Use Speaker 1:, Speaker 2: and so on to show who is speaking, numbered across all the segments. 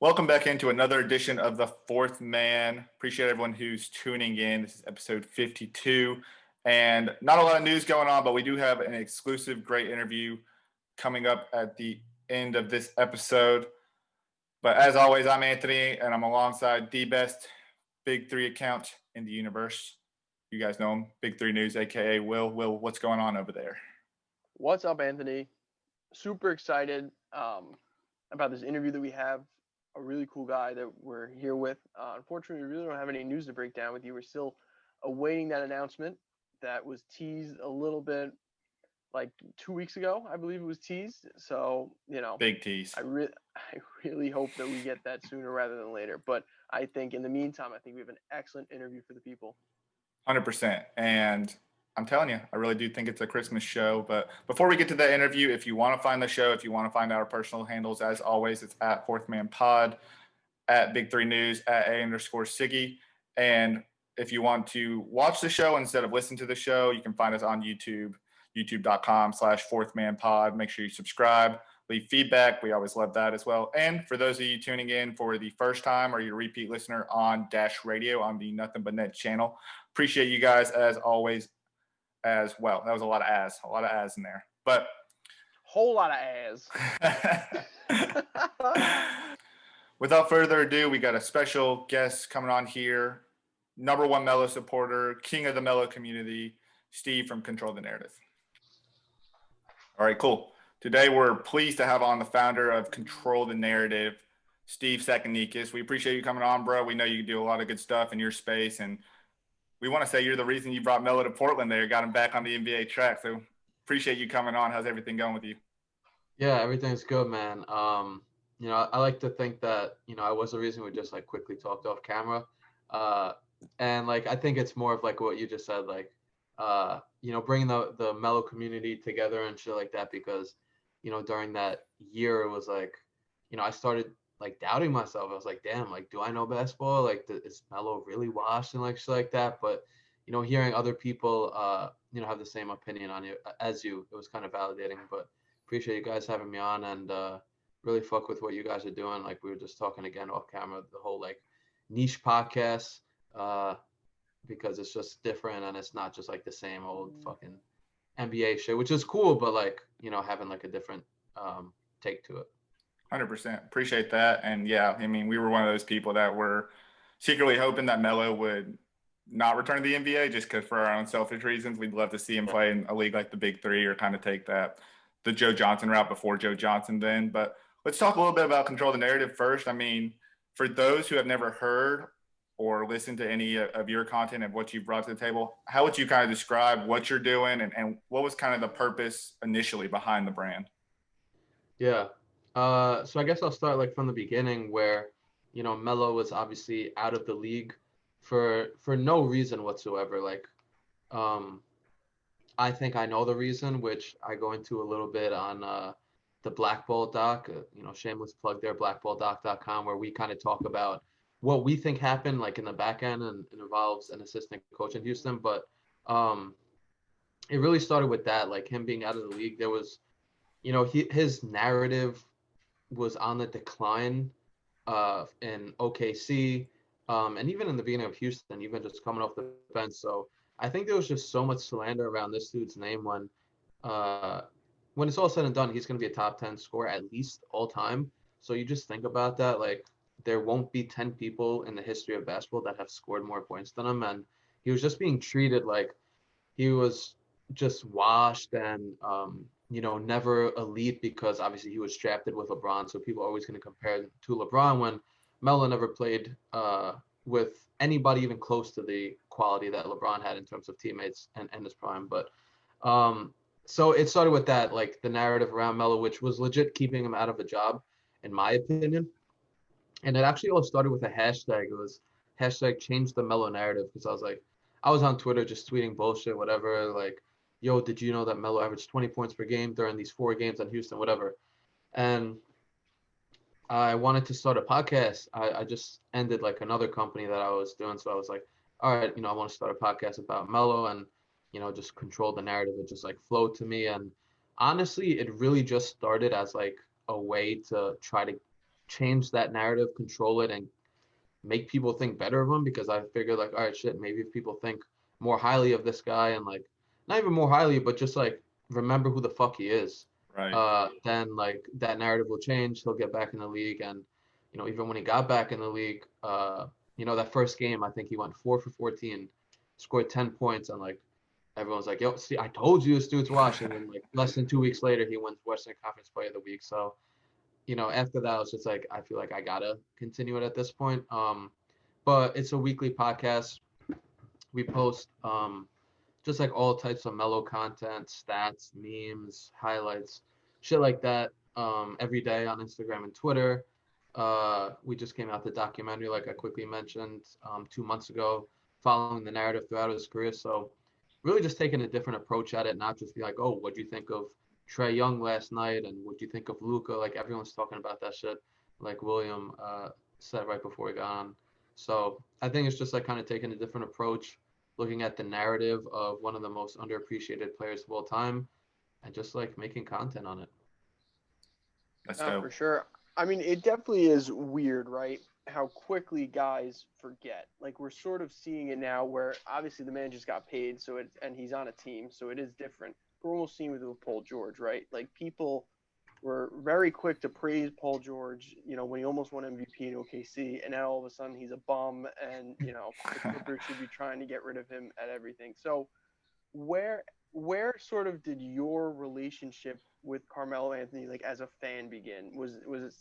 Speaker 1: Welcome back into another edition of The Fourth Man. Appreciate everyone who's tuning in. This is episode 52. And not a lot of news going on, but we do have an exclusive great interview coming up at the end of this episode. But as always, I'm Anthony, and I'm alongside the best Big3 account in the universe. You guys know him, Big3 News, a.k.a. Will. Will, what's going on over there?
Speaker 2: What's up, Anthony? Super excited about this interview that we have. A really cool guy that we're here with. Unfortunately, we really don't have any news to break down with you. We're still awaiting that announcement that was teased a little bit like 2 weeks ago. I believe it was teased. So,
Speaker 1: Big tease.
Speaker 2: I really hope that we get that sooner rather than later. But I think in the meantime, I think we have an excellent interview for the people.
Speaker 1: 100%. And I'm telling you, I really do think it's a Christmas show. But before we get to the interview, if you want to find the show, if you want to find our personal handles, as always, it's at Fourth Man Pod, at Big3 News, at @A_Siggy. And if you want to watch the show instead of listen to the show, you can find us on YouTube, youtube.com/fourthmanpod. Make sure you subscribe, leave feedback. We always love that as well. And for those of you tuning in for the first time or you're a repeat listener on Dash Radio on the Nothing But Net channel, appreciate you guys as always. As well. That was a lot of as in there. But
Speaker 2: whole lot of as.
Speaker 1: Without further ado, we got a special guest coming on here. #1 Melo supporter, king of the Melo community, Steve from CTRL The Narrative. All right, cool. Today we're pleased to have on the founder of CTRL The Narrative, Steve Tsakanikas. We appreciate you coming on, bro. We know you do a lot of good stuff in your space, and we want to say you're the reason you brought Melo to Portland there, got him back on the NBA track. So appreciate you coming on. How's everything going with you?
Speaker 3: Yeah, everything's good, man. I like to think that, I was the reason we just quickly talked off camera. And I think it's more of what you just said, bringing the Melo community together and shit like that, because, during that year, it was I started doubting myself. I was like, damn, do I know basketball? Is Melo really washed and shit like that? But, hearing other people, have the same opinion on you as you, it was kind of validating. But appreciate you guys having me on, and really fuck with what you guys are doing. We were just talking again off camera, the whole niche podcast, because it's just different and it's not just the same old fucking NBA shit, which is cool, but having a different take to it.
Speaker 1: 100%. Appreciate that. And yeah, we were one of those people that were secretly hoping that Melo would not return to the NBA just because for our own selfish reasons. We'd love to see him play in a league like the Big3 or kind of take the Joe Johnson route before Joe Johnson then. But let's talk a little bit about CTRL The Narrative first. For those who have never heard or listened to any of your content and what you've brought to the table, how would you kind of describe what you're doing and what was kind of the purpose initially behind the brand?
Speaker 3: Yeah. So I guess I'll start from the beginning where, Melo was obviously out of the league for no reason whatsoever. I think I know the reason, which I go into a little bit on the Blackball doc, shameless plug there, blackballdoc.com, where we kind of talk about what we think happened in the back end, and it involves an assistant coach in Houston. But it really started with that, him being out of the league. There was, his narrative was on the decline in OKC, and even in the beginning of Houston, even just coming off the bench. So I think there was just so much slander around this dude's name when it's all said and done, he's going to be a top 10 scorer at least all time. So you just think about that, there won't be 10 people in the history of basketball that have scored more points than him. And he was just being treated like he was just washed and, never elite, because obviously he was drafted with LeBron. So people are always going to compare to LeBron, when Melo never played with anybody even close to the quality that LeBron had in terms of teammates and his prime. But so it started with that, the narrative around Melo, which was legit keeping him out of a job, in my opinion. And it actually all started with a hashtag. It was hashtag change the Melo narrative, because I was on Twitter just tweeting bullshit, whatever, yo, did you know that Melo averaged 20 points per game during these 4 games in Houston, whatever. And I wanted to start a podcast. I just ended another company that I was doing. So I was all right, I want to start a podcast about Melo, and, just control the narrative. It just flowed to me. And honestly, it really just started as a way to try to change that narrative, control it, and make people think better of him, because I figured like, all right, shit, maybe if people think more highly of this guy and like not even more highly, but just like remember who the fuck he is,
Speaker 1: Right.
Speaker 3: then like that narrative will change. He'll get back in the league, and even when he got back in the league, that first game, I think he went 4 for 14, scored 10 points, and like everyone's like, yo, see, I told you this dude's washed. And then like less than 2 weeks later, he wins Western Conference Player of the Week. So after that, it's just like I feel like I gotta continue it at this point. But it's a weekly podcast. We post just like all types of Melo content, stats, memes, highlights, shit like that, every day on Instagram and Twitter. We just came out the documentary, like I quickly mentioned, 2 months ago, following the narrative throughout his career. So really just taking a different approach at it, not just be like, oh, what'd you think of Trae Young last night, and what'd you think of Luka? Like everyone's talking about that shit, like William said right before we got on. So I think it's just like kind of taking a different approach, looking at the narrative of one of the most underappreciated players of all time, and just like making content on it.
Speaker 1: That's dope.
Speaker 2: For sure. I mean, it definitely is weird, right? How quickly guys forget. Like we're sort of seeing it now, where obviously the man just got paid, and he's on a team, so it is different. We're almost seeing with Paul George, right? Like people were very quick to praise Paul George, when he almost won MVP in OKC, and now all of a sudden he's a bum, and the Clippers should be trying to get rid of him at everything. So where sort of did your relationship with Carmelo Anthony, like as a fan, begin? Was it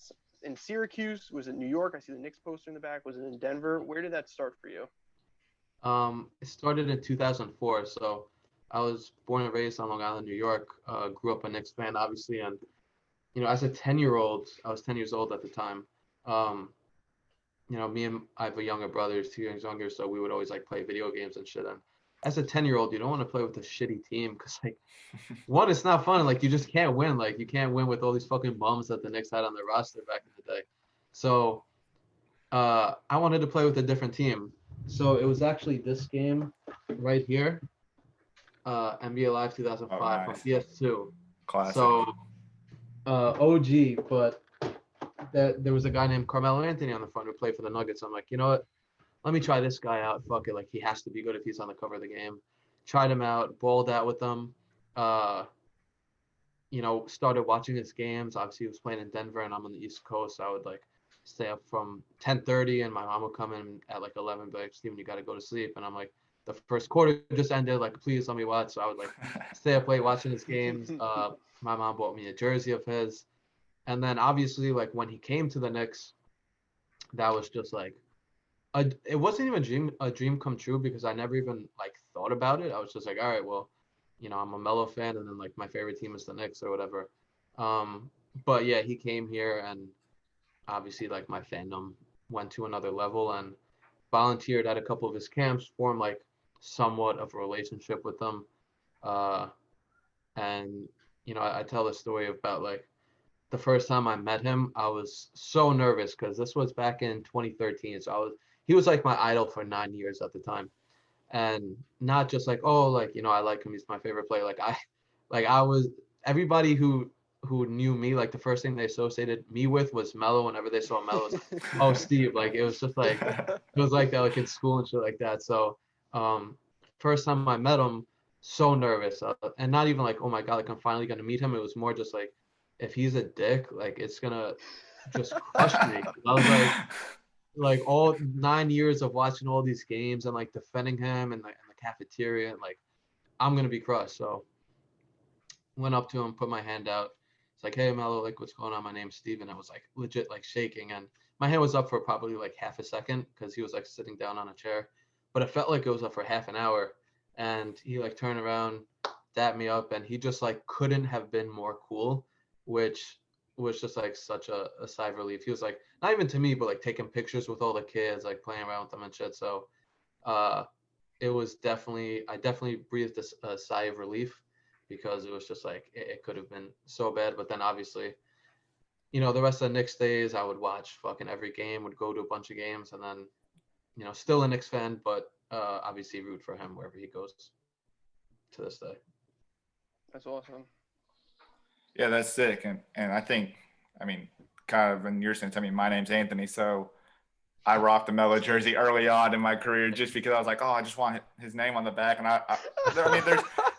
Speaker 2: in Syracuse? Was it New York? I see the Knicks poster in the back. Was it in Denver? Where did that start for you?
Speaker 3: It started in 2004. So I was born and raised on Long Island, New York. Grew up a Knicks fan, obviously, and as a 10-year-old, I was 10 years old at the time. I have a younger brother, who's 2 years younger, so we would always like play video games and shit. And as a 10-year-old, you don't want to play with a shitty team, because like, one, it's not fun. Like you just can't win. Like you can't win with all these fucking bums that the Knicks had on their roster back in the day. So I wanted to play with a different team. So it was actually this game right here, NBA Live 2005 on
Speaker 1: nice.
Speaker 3: PS2.
Speaker 1: Classic.
Speaker 3: So OG, but there was a guy named Carmelo Anthony on the front who played for the Nuggets. I'm like, you know what? Let me try this guy out. Fuck it. Like he has to be good if he's on the cover of the game. Tried him out, balled out with him. Started watching his games. Obviously, he was playing in Denver, and I'm on the East Coast. So I would like stay up from 10:30, and my mom would come in at like 11, be like, Steven, you got to go to sleep. And I'm like, the first quarter just ended. Like, please let me watch. So I would like stay up late watching his games. My mom bought me a jersey of his. And then obviously, like when he came to the Knicks, that was just like, it wasn't even a dream come true, because I never even like thought about it. I was just like, all right, well, I'm a Melo fan, and then like my favorite team is the Knicks or whatever. But yeah, he came here, and obviously like my fandom went to another level, and volunteered at a couple of his camps, formed like somewhat of a relationship with them. And I tell the story about like the first time I met him, I was so nervous, because this was back in 2013. So he was like my idol for 9 years at the time. And not just like, oh, like, I like him, he's my favorite player. I was, everybody who knew me, like the first thing they associated me with was Melo. Whenever they saw Melo, it was like, oh, Steve. Like it was just like, it was like that, like in school and shit like that. So first time I met him, so nervous, and not even like, oh my God, like I'm finally gonna meet him. It was more just like, if he's a dick, like it's gonna just crush me. I was like all 9 years of watching all these games and like defending him and like in the cafeteria, and like I'm gonna be crushed. So went up to him, put my hand out. It's like, hey Melo, like what's going on? My name's Steven. I was like legit like shaking, and my hand was up for probably like half a second, because he was like sitting down on a chair, but it felt like it was up for half an hour. And he like turned around, dapped me up, and he just like couldn't have been more cool, which was just like such a sigh of relief. He was like, not even to me, but like taking pictures with all the kids, like playing around with them and shit. So it was I definitely breathed a sigh of relief, because it was just like, it could have been so bad. But then obviously, the rest of the Knicks days, I would watch fucking every game, would go to a bunch of games, and then, still a Knicks fan, but obviously root for him wherever he goes to this day.
Speaker 2: That's awesome.
Speaker 1: Yeah, that's sick. And I think, I mean, kind of in your sense, I mean, my name's Anthony, so I rocked the Melo jersey early on in my career just because I was like, oh, I just want his name on the back. And I mean,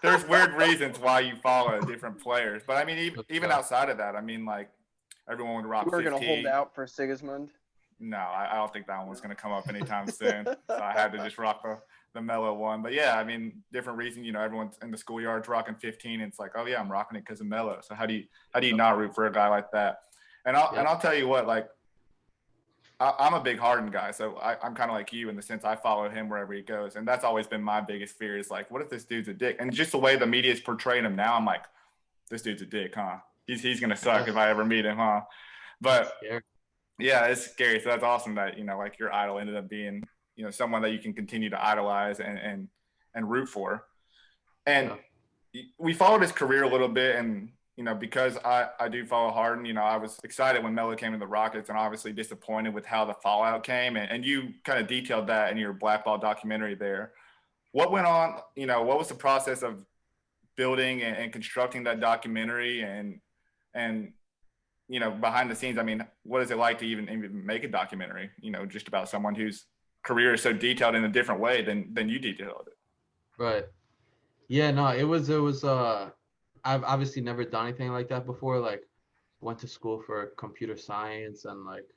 Speaker 1: there's weird reasons why you follow different players, but I mean, even outside of that, I mean, like everyone would rock
Speaker 2: You were
Speaker 1: 15.
Speaker 2: gonna hold out for Sigismund.
Speaker 1: No, I don't think that one was going to come up anytime soon. So I had to just rock the Melo one. But yeah, I mean, different reasons. You know, everyone's in the schoolyard's rocking 15. And it's like, oh yeah, I'm rocking it because of Melo. So how do you not root for a guy like that? And I'll tell you what, like, I'm a big Harden guy, so I'm kind of like you in the sense I follow him wherever he goes, and that's always been my biggest fear is like, what if this dude's a dick? And just the way the media's portraying him now, I'm like, this dude's a dick, huh? He's gonna suck if I ever meet him, huh? But yeah, it's scary. So that's awesome that like your idol ended up being someone that you can continue to idolize and root for. And we followed his career a little bit, and because I do follow Harden, I was excited when Melo came to the Rockets and obviously disappointed with how the fallout came. And you kind of detailed that in your Blackball documentary there. What went on, what was the process of building and constructing that documentary and behind the scenes? I mean, what is it like to even make a documentary, just about someone whose career is so detailed in a different way than you detailed it?
Speaker 3: Right. Yeah, no, it was I've obviously never done anything like that before. Like, went to school for computer science and like,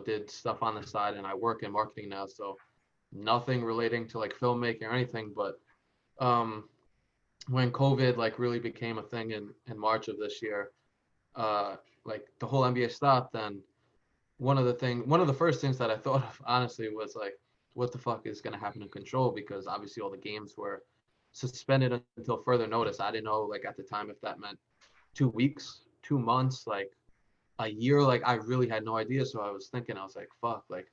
Speaker 3: did stuff on the side, and I work in marketing now. So nothing relating to like filmmaking or anything. But when COVID like really became a thing in March of this year, like the whole NBA stopped, and one of the first things that I thought of honestly was like, what the fuck is gonna happen to Control? Because obviously all the games were suspended until further notice. I didn't know like at the time if that meant 2 weeks, 2 months, like a year. Like I really had no idea. So I was like, fuck, like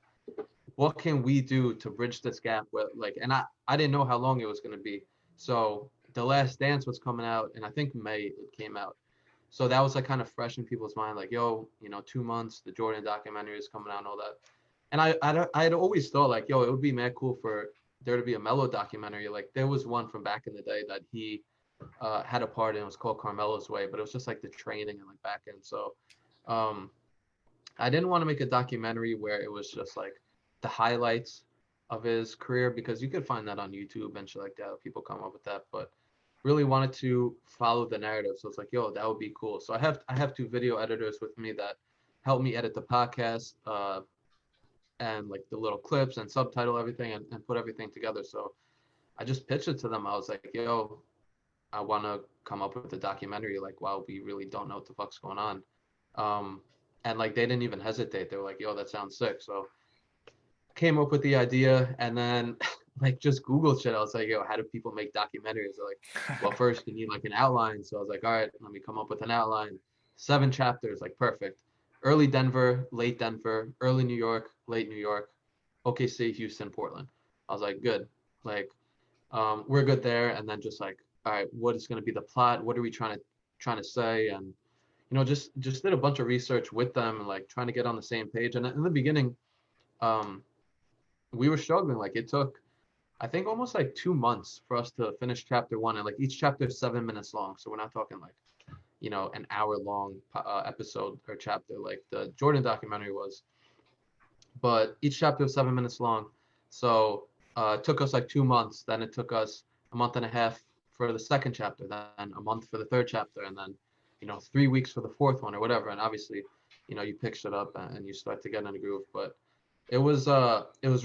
Speaker 3: what can we do to bridge this gap with like, and I didn't know how long it was going to be. So The Last Dance was coming out, and I think May it came out. So that was like kind of fresh in people's mind, like, yo, 2 months, the Jordan documentary is coming out and all that. And I had always thought like, yo, it would be mad cool for there to be a Melo documentary. Like there was one from back in the day that he had a part in. It was called Carmelo's Way, but it was just like the training and like back end. So I didn't want to make a documentary where it was just like the highlights of his career, because you could find that on YouTube and shit like that. People come up with that, but really wanted to follow the narrative. So it's like, yo, that would be cool. So I have 2 video editors with me that help me edit the podcast and like the little clips and subtitle everything and put everything together. So I just pitched it to them. I was like, yo, I want to come up with a documentary like while we really don't know what the fuck's going on. And like they didn't even hesitate. They were like, yo, that sounds sick. So came up with the idea, and then like just Googled shit. I was like, yo, how do people make documentaries? They're like, well, first you need like an outline. So I was like, all right, let me come up with an outline. 7 chapters, like perfect. Early Denver, late Denver, early New York, late New York, OKC, Houston, Portland. I was like, good. Like, we're good there. And then just like, all right, what is going to be the plot? What are we trying to say? And just did a bunch of research with them and like trying to get on the same page. And in the beginning, we were struggling. Like it took, I think, almost like 2 months for us to finish chapter 1, and like each chapter is 7 minutes long. So we're not talking like an hour-long episode or chapter like the Jordan documentary was. But each chapter was 7 minutes long. So it took us like 2 months. Then it took us a month and a half for the second chapter, then a month for the third chapter, and then 3 weeks for the fourth one or whatever. And obviously, you pick shit up and you start to get in a groove. But it was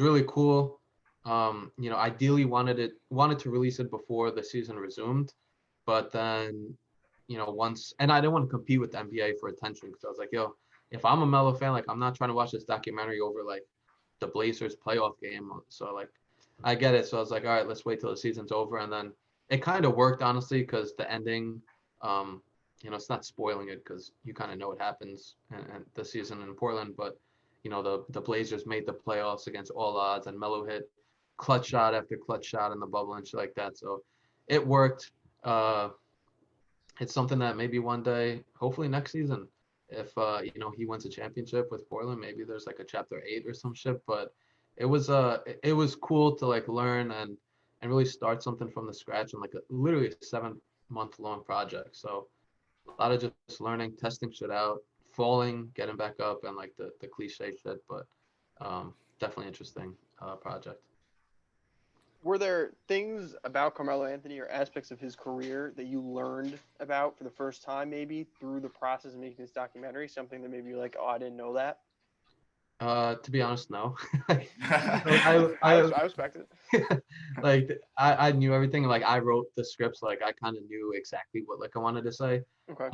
Speaker 3: really cool. Ideally wanted to release it before the season resumed, but then once, and I didn't want to compete with the NBA for attention, because I was like, yo, if I'm a Melo fan, like I'm not trying to watch this documentary over like the Blazers playoff game. So like I get it. So I was like, all right, let's wait till the season's over. And then it kind of worked, honestly, because the ending, it's not spoiling it because you kind of know what happens and the season in Portland, but the Blazers made the playoffs against all odds, and Melo hit clutch shot after clutch shot in the bubble and shit like that. So it worked. It's something that maybe one day, hopefully next season, if he wins a championship with Portland, maybe there's like a chapter 8 or some shit. But it was cool to like learn and really start something from the scratch, and like literally a 7-month long project. So a lot of just learning, testing shit out, falling, getting back up, and like the cliche shit, but definitely interesting project.
Speaker 2: Were there things about Carmelo Anthony or aspects of his career that you learned about for the first time, maybe through the process of making this documentary? Something that maybe you're like, oh, I didn't know that.
Speaker 3: To be honest, no.
Speaker 2: I respect it.
Speaker 3: Like I knew everything. Like I wrote the scripts. Like I kind of knew exactly what like I wanted to say.
Speaker 2: Okay.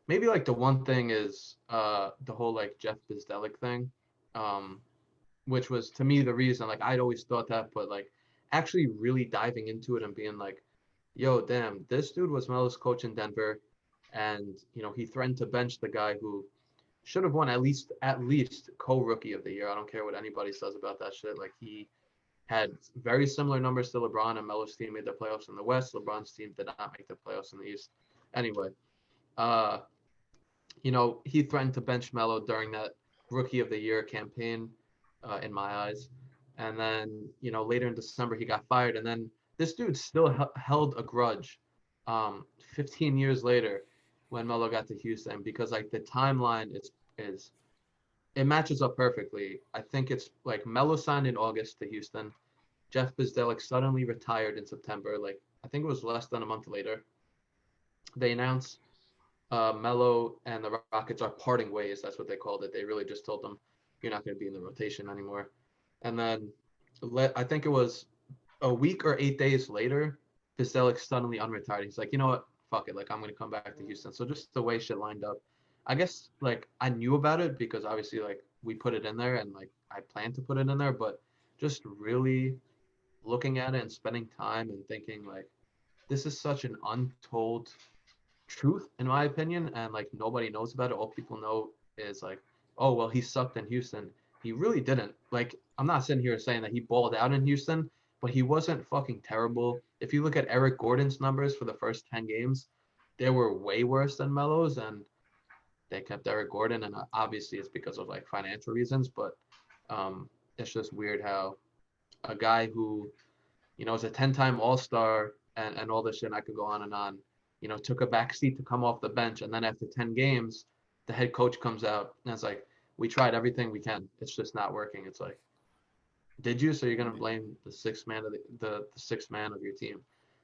Speaker 3: Maybe like the one thing is the whole like Jeff Bizdelik thing, which was to me the reason. Like I'd always thought that, but like actually really diving into it and being like, yo, damn, this dude was Melo's coach in Denver, and he threatened to bench the guy who should have won at least co-rookie of the year. I don't care what anybody says about that shit. Like he had very similar numbers to LeBron, and Melo's team made the playoffs in the West. LeBron's team did not make the playoffs in the East. Anyway, he threatened to bench Melo during that rookie of the year campaign, in my eyes. And then, later in December, he got fired. And then this dude still held a grudge 15 years later when Melo got to Houston, because like the timeline is it matches up perfectly. I think it's like Melo signed in August to Houston. Jeff Bizdelik suddenly retired in September. Like I think it was less than a month later. They announced Melo and the Rockets are parting ways. That's what they called it. They really just told them, you're not going to be in the rotation anymore. And then I think it was a week or 8 days later, Bizdelik suddenly unretired. He's like, you know what? Fuck it. Like, I'm going to come back to Houston. So just the way shit lined up. I guess, like, I knew about it because obviously, like, we put it in there and, like, I planned to put it in there. But just really looking at it and spending time and thinking, like, this is such an untold truth, in my opinion. And, like, nobody knows about it. All people know is, like, oh, well, he sucked in Houston. He really didn't. Like, I'm not sitting here saying that he balled out in Houston, but he wasn't fucking terrible. If you look at Eric Gordon's numbers for the first 10 games, they were way worse than Melo's, and they kept Eric Gordon, and obviously it's because of like financial reasons, but it's just weird how a guy who, is a 10-time All-Star and all this shit, and I could go on and on, took a back seat to come off the bench, and then after 10 games, the head coach comes out and it's like, we tried everything we can. It's just not working. It's like, did you? So you're gonna blame the sixth man of the sixth man of your team.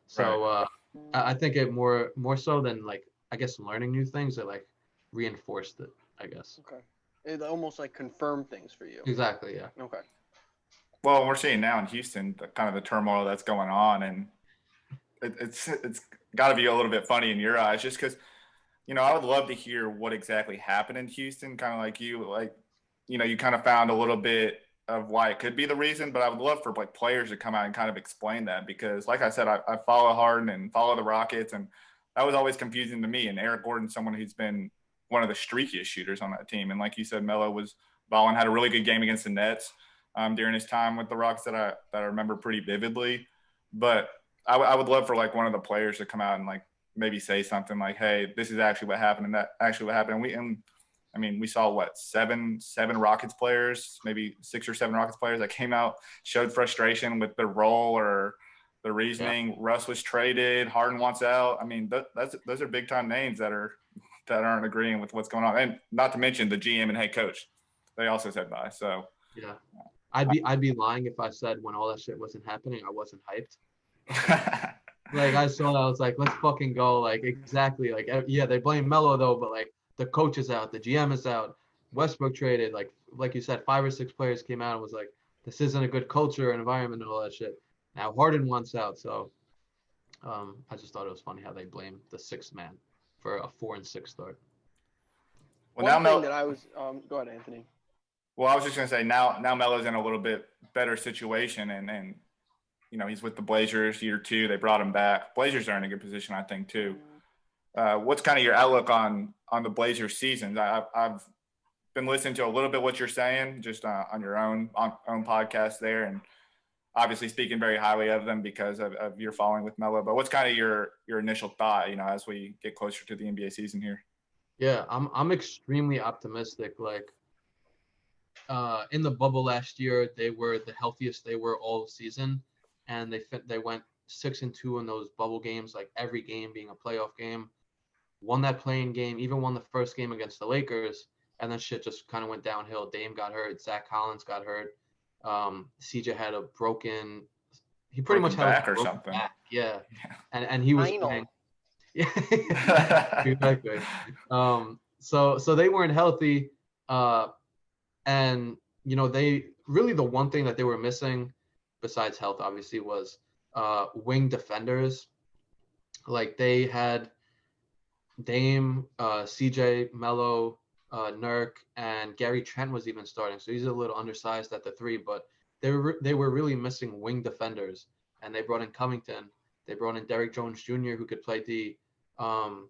Speaker 3: So I think it more so than like I guess learning new things, it like reinforced it, I guess.
Speaker 2: Okay. It almost like confirmed things for you.
Speaker 3: Exactly. Yeah.
Speaker 2: Okay.
Speaker 1: Well, we're seeing now in Houston the kind of the turmoil that's going on, and it's got to be a little bit funny in your eyes, just because I would love to hear what exactly happened in Houston, kind of like you kind of found a little bit of why it could be the reason, but I would love for like players to come out and kind of explain that, because like I said, I follow Harden and follow the Rockets, and that was always confusing to me. And Eric Gordon's someone who's been one of the streakiest shooters on that team. And like you said, Melo was balling, had a really good game against the Nets during his time with the Rockets that I remember pretty vividly. But I would love for like one of the players to come out and like maybe say something like, hey, this is actually what happened, and that actually what happened. We saw what, seven Rockets players, maybe 6 or 7 Rockets players that came out, showed frustration with their role or the reasoning. Yeah. Russ was traded. Harden wants out. I mean, those are big time names that aren't agreeing with what's going on, and not to mention the GM and head coach. They also said bye. So
Speaker 3: yeah, I'd be lying if I said when all that shit wasn't happening, I wasn't hyped. Like I saw that, I was like, let's fucking go. Like exactly. Like yeah, they blame Melo though, but like the coach is out, the GM is out, Westbrook traded. Like you said, 5 or 6 players came out and was like, this isn't a good culture and environment and all that shit. Now Harden wants out, so I just thought it was funny how they blamed the 6th man for a 4-6 start.
Speaker 1: Well,
Speaker 2: One thing that I was go ahead, Anthony.
Speaker 1: Well, I was just gonna say now Melo's in a little bit better situation, and he's with the Blazers year 2. They brought him back. Blazers are in a good position, I think, too. What's kind of your outlook on the Blazers seasons? I've been listening to a little bit what you're saying just on your own podcast there, and obviously speaking very highly of them because of your following with Melo. But what's kind of your initial thought, as we get closer to the NBA season here?
Speaker 3: Yeah, I'm extremely optimistic. Like in the bubble last year, they were the healthiest they were all season, and they went 6-2 in those bubble games, like every game being a playoff game. won that playing game, even won the first game against the Lakers, and then shit just kind of went downhill. Dame got hurt, Zach Collins got hurt. CJ had a he pretty much had like
Speaker 1: back
Speaker 3: a
Speaker 1: or
Speaker 3: broken
Speaker 1: something.
Speaker 3: back, yeah.
Speaker 1: Yeah.
Speaker 3: And he was
Speaker 2: Final.
Speaker 3: playing. Yeah, exactly. So they weren't healthy, and they really, the one thing that they were missing, besides health, obviously, was wing defenders. Like they had Dame, CJ, Melo, Nurk, and Gary Trent was even starting. So he's a little undersized at the 3, but they were really missing wing defenders, and they brought in Covington. They brought in Derrick Jones Jr., who could play D. I'm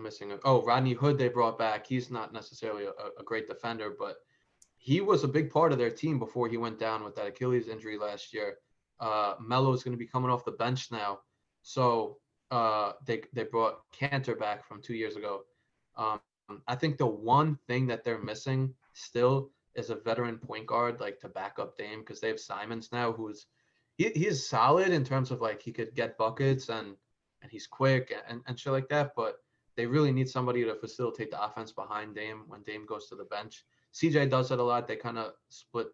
Speaker 3: missing it. Oh, Rodney Hood they brought back. He's not necessarily a great defender, but he was a big part of their team before he went down with that Achilles injury last year. Melo is going to be coming off the bench now, so they brought Cantor back from 2 years ago. I think the one thing that they're missing still is a veteran point guard, like to back up Dame, because they have Simons now, he's solid in terms of like he could get buckets and he's quick and shit like that, but they really need somebody to facilitate the offense behind Dame when Dame goes to the bench. CJ does it a lot. They kind of split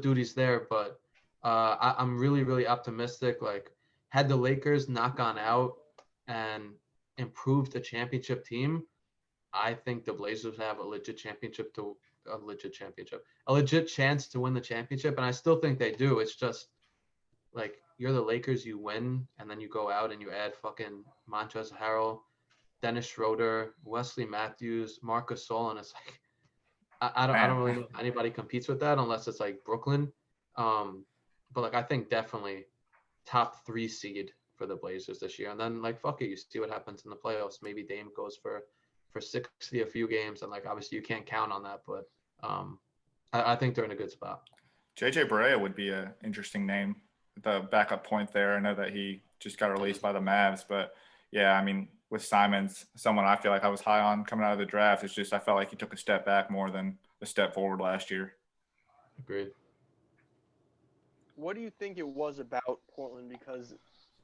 Speaker 3: duties there, but I'm really, really optimistic. Like, had the Lakers not gone out and improved the championship team, I think the Blazers have a legit chance to win the championship, and I still think they do. It's just like, you're the Lakers, you win, and then you go out and you add fucking Montrezl Harrell, Dennis Schroeder, Wesley Matthews, Marc Gasol, and it's like, I don't really know if anybody competes with that unless it's like Brooklyn. But like, I think definitely top 3 seed for the Blazers this year, and then like, fuck it, you see what happens in the playoffs. Maybe Dame goes for 60 a few games, and like, obviously you can't count on that, but I think they're in a good spot.
Speaker 1: JJ Barea would be an interesting name, the backup point there. I know that he just got released by the Mavs, but yeah, I mean, with Simons, someone I feel like I was high on coming out of the draft. It's just I felt like he took a step back more than a step forward last year.
Speaker 3: Agreed.
Speaker 2: What do you think it was about Portland? Because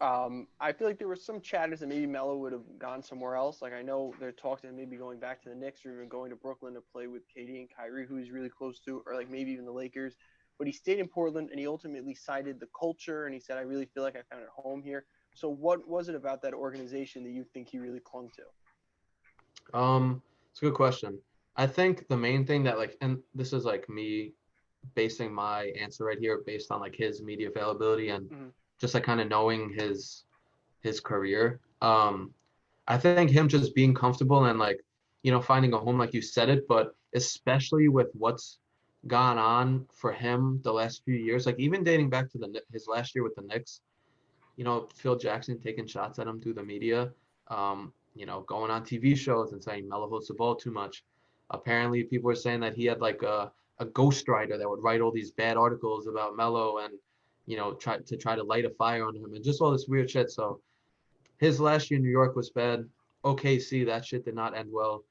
Speaker 2: I feel like there were some chatters that maybe Melo would have gone somewhere else. Like, I know they're talking to maybe going back to the Knicks or even going to Brooklyn to play with KD and Kyrie, who he's really close to, or like maybe even the Lakers. But he stayed in Portland, and he ultimately cited the culture, and he said, I really feel like I found it home here. So what was it about that organization that you think he really clung to?
Speaker 3: It's a good question. I think the main thing that, like, and this is like me basing my answer right here based on like his media availability and just like kind of knowing his career. I think him just being comfortable and like, finding a home, like you said it, but especially with what's gone on for him the last few years, like even dating back to his last year with the Knicks, Phil Jackson taking shots at him through the media, going on TV shows and saying Melo holds the ball too much. Apparently people were saying that he had like a ghostwriter that would write all these bad articles about Melo and, try to light a fire on him and just all this weird shit. So his last year in New York was bad. OKC, that shit did not end well.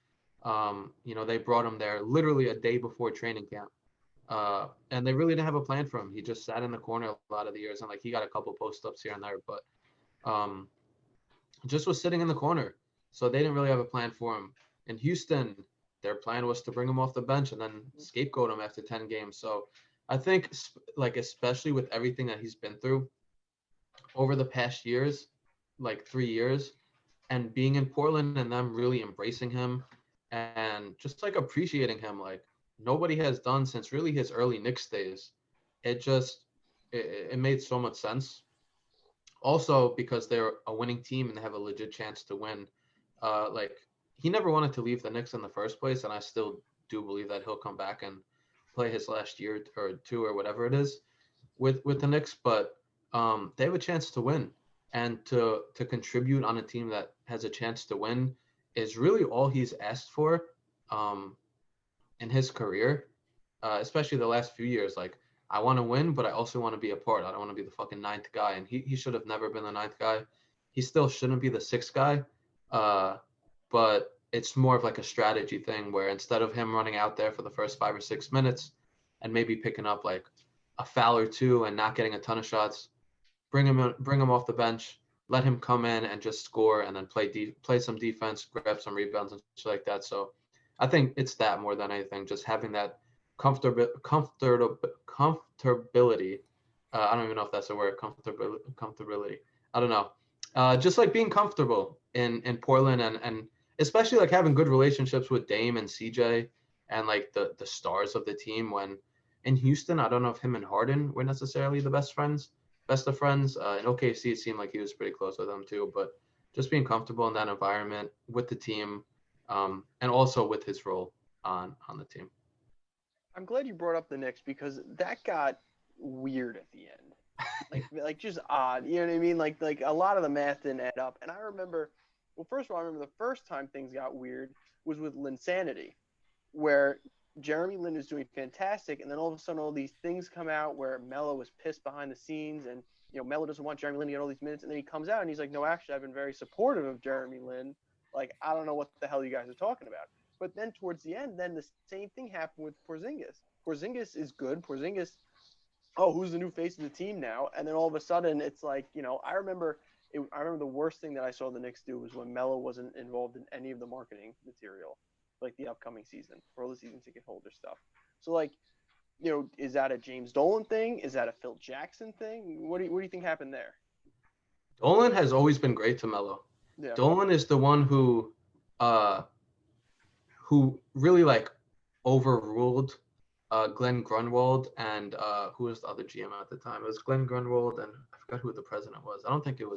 Speaker 3: They brought him there literally a day before training camp. And they really didn't have a plan for him. He just sat in the corner a lot of the years, and like he got a couple post-ups here and there, but just was sitting in the corner. So they didn't really have a plan for him. In Houston, their plan was to bring him off the bench and then scapegoat him after 10 games. So I think, like, especially with everything that he's been through over the past years, like 3 years, and being in Portland and them really embracing him and just like appreciating him, like nobody has done since really his early Knicks days. It made so much sense. Also, because they're a winning team and they have a legit chance to win. Like, he never wanted to leave the Knicks in the first place, and I still do believe that he'll come back and play his last year or 2 or whatever it is with the Knicks. But they have a chance to win, and to contribute on a team that has a chance to win is really all he's asked for in his career, especially the last few years. Like, I want to win, but I also want to be a part. I don't want to be the fucking 9th guy, and he should have never been the 9th guy. He still shouldn't be the 6th guy, but it's more of like a strategy thing where instead of him running out there for the first 5 or 6 minutes and maybe picking up like a foul or 2 and not getting a ton of shots, bring him off the bench, let him come in and just score and then play some defense, grab some rebounds and shit like that. So I think it's that more than anything, just having that comfortability. I don't even know if that's a word, comfortability. I don't know. Just like being comfortable in Portland and especially like having good relationships with Dame and CJ and like the stars of the team. When in Houston, I don't know if him and Harden were necessarily the best of friends. In OKC, it seemed like he was pretty close with them too. But just being comfortable in that environment with the team, and also with his role on the team.
Speaker 2: I'm glad you brought up the Knicks because that got weird at the end. Like just odd. You know what I mean? Like a lot of the math didn't add up. And I remember, well, first of all, I remember the first time things got weird was with Linsanity, where Jeremy Lin was doing fantastic, and then all of a sudden all these things come out where Melo was pissed behind the scenes, and Melo doesn't want Jeremy Lin to get all these minutes, and then he comes out and he's like, no, actually, I've been very supportive of Jeremy Lin. Like, I don't know what the hell you guys are talking about. But then towards the end, then the same thing happened with Porzingis. Porzingis is good. Porzingis, oh, who's the new face of the team now? And then all of a sudden, it's like, I remember the worst thing that I saw the Knicks do was when Melo wasn't involved in any of the marketing material, like the upcoming season, for all the season ticket holder stuff. So, like, is that a James Dolan thing? Is that a Phil Jackson thing? What do you think happened there?
Speaker 3: Dolan has always been great to Melo.
Speaker 2: Yeah.
Speaker 3: Dolan is the one who really like overruled Glenn Grunwald and who was the other GM at the time? It was Glenn Grunwald and I forgot who the president was. I don't think it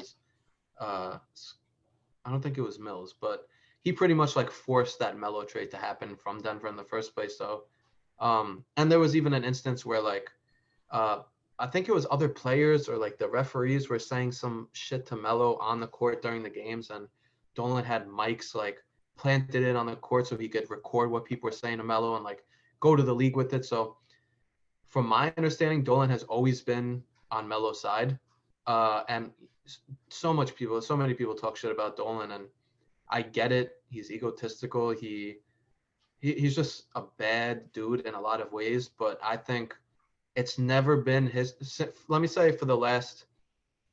Speaker 3: was Mills, but he pretty much like forced that Melo trade to happen from Denver in the first place. So, and there was even an instance where like I think it was other players or like the referees were saying some shit to Melo on the court during the games, and Dolan had mics like planted in on the court so he could record what people were saying to Melo and like go to the league with it. So from my understanding, Dolan has always been on Melo's side. And so many people talk shit about Dolan, and I get it. He's egotistical. He's just a bad dude in a lot of ways, but I think it's never been his. Let me say, for the last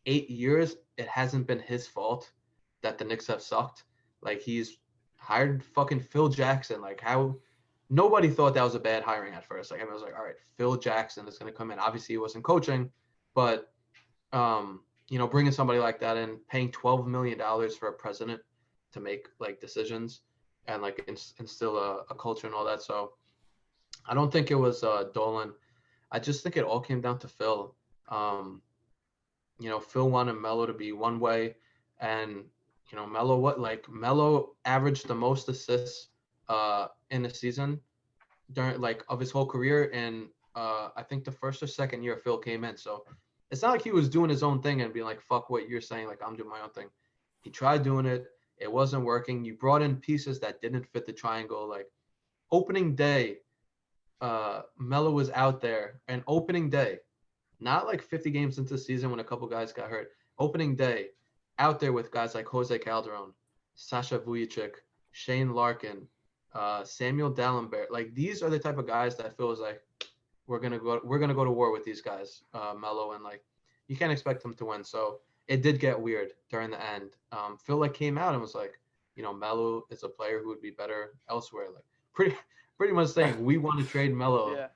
Speaker 3: 8 years, it hasn't been his fault that the Knicks have sucked. Like, he's hired fucking Phil Jackson. Like, how nobody thought that was a bad hiring at first. Like, I was like, all right, Phil Jackson is going to come in. Obviously, he wasn't coaching, but bringing somebody like that in, paying $12 million for a president to make like decisions and like instill a culture and all that. So I don't think it was Dolan. I just think it all came down to Phil. Phil wanted Melo to be one way, and Melo averaged the most assists in a season during like of his whole career, and I think the first or second year Phil came in. So it's not like he was doing his own thing and being like, fuck what you're saying, like I'm doing my own thing. He tried doing it. It wasn't working. You brought in pieces that didn't fit the triangle. Like opening day, Melo was out there, and opening day, not like 50 games into the season when a couple guys got hurt. Opening day, out there with guys like Jose Calderon, Sasha Vujicic, Shane Larkin, Samuel Dalembert. Like these are the type of guys that feels like we're gonna go to war with these guys, Melo, and like you can't expect them to win. So it did get weird during the end. Phil like came out and was like, Melo is a player who would be better elsewhere. Like pretty much saying we want to trade Melo,
Speaker 2: yeah.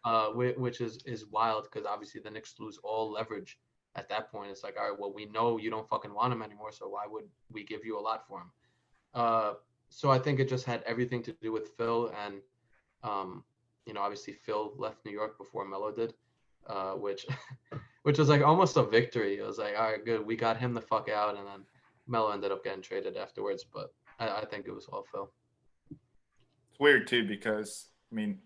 Speaker 3: Which is wild because obviously the Knicks lose all leverage at that point. It's like, all right, well, we know you don't fucking want him anymore, so why would we give you a lot for him? So I think it just had everything to do with Phil, and obviously Phil left New York before Melo did, which was like almost a victory. It was like, all right, good, we got him the fuck out, and then Melo ended up getting traded afterwards. But I think it was all Phil.
Speaker 1: It's weird too because I mean,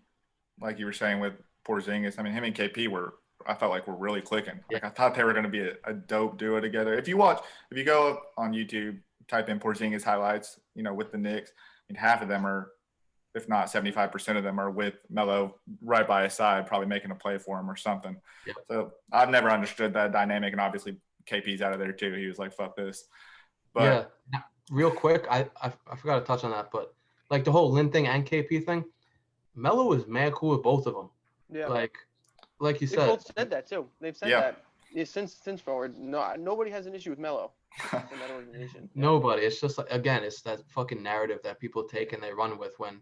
Speaker 1: like you were saying with Porzingis, I mean, him and KP I felt like we're really clicking.
Speaker 3: Yeah.
Speaker 1: Like I thought they were going to be a dope duo together. If you go up on YouTube, type in Porzingis highlights, with the Knicks, I mean, half of them are, if not 75% of them are with Melo right by his side, probably making a play for him or something.
Speaker 3: Yeah.
Speaker 1: So I've never understood that dynamic, and obviously KP's out of there too. He was like, fuck this. But
Speaker 3: yeah, real quick, I forgot to touch on that, but like the whole Lin thing and KP thing, Melo was mad cool with both of them.
Speaker 2: Yeah.
Speaker 3: Like you
Speaker 2: They
Speaker 3: said.
Speaker 2: both said that too. They've said that. Yeah, since forward, nobody has an issue with Melo in that organization. Yeah.
Speaker 3: Nobody. It's just like, again, it's that fucking narrative that people take and they run with. When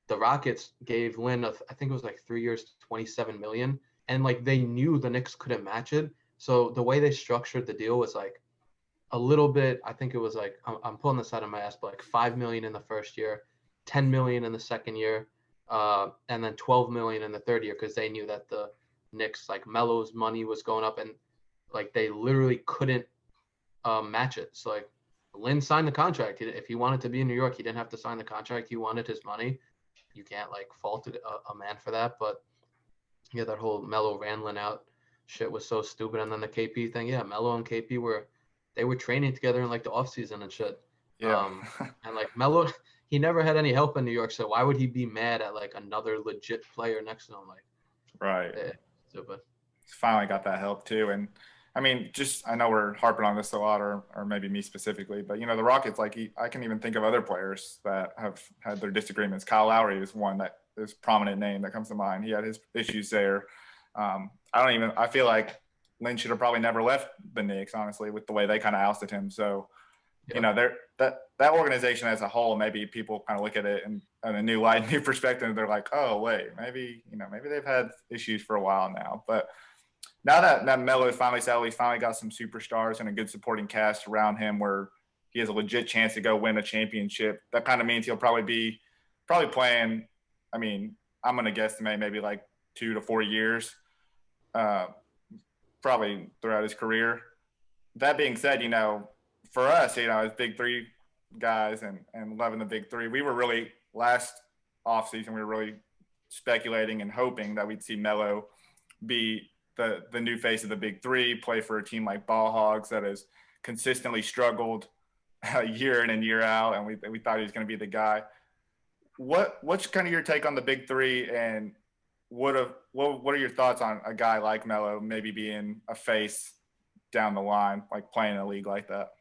Speaker 3: the Rockets gave Lynn, I think it was like 3 years, 27 million, and like they knew the Knicks couldn't match it. So the way they structured the deal was like a little bit. I think it was like, I'm pulling this out of my ass, but like 5 million in the first year, 10 million in the second year, and then 12 million in the third year, because they knew that the Knicks, like Melo's money was going up, and like they literally couldn't match it. So like Lynn signed the contract. If he wanted to be in New York, he didn't have to sign the contract. He wanted his money. You can't like fault a man for that. But yeah, that whole Melo ran Lynn out shit was so stupid. And then the KP thing, yeah, Melo and KP were training together in like the off season and shit.
Speaker 1: Yeah.
Speaker 3: And like Melo, he never had any help in New York, so why would he be mad at like another legit player next to him? Like,
Speaker 1: Right.
Speaker 3: Stupid.
Speaker 1: Finally got that help too. And I mean, just I know we're harping on this a lot, or maybe me specifically, but you know, the Rockets, like I can even think of other players that have had their disagreements. Kyle Lowry is one that is prominent name that comes to mind. He had his issues there. I feel like Lynn should have probably never left the Knicks, honestly, with the way they kind of ousted him. So,
Speaker 3: Yeah.
Speaker 1: you know, that organization as a whole, maybe people kind of look at it in a new light, new perspective. They're like, oh, wait, maybe they've had issues for a while now. But now that Melo is finally settled, he's finally got some superstars and a good supporting cast around him where he has a legit chance to go win a championship. That kind of means he'll probably be playing, I mean, I'm going to guesstimate maybe like 2 to 4 years, probably throughout his career. That being said, you know, for us, you know, as Big 3 guys and loving the Big 3, we were really last offseason, we were really speculating and hoping that we'd see Melo be the new face of the Big 3, play for a team like Ball Hogs that has consistently struggled year in and year out, and we thought he was going to be the guy. What's kind of your take on the Big 3, and what are your thoughts on a guy like Melo maybe being a face down the line, like playing in a league like that?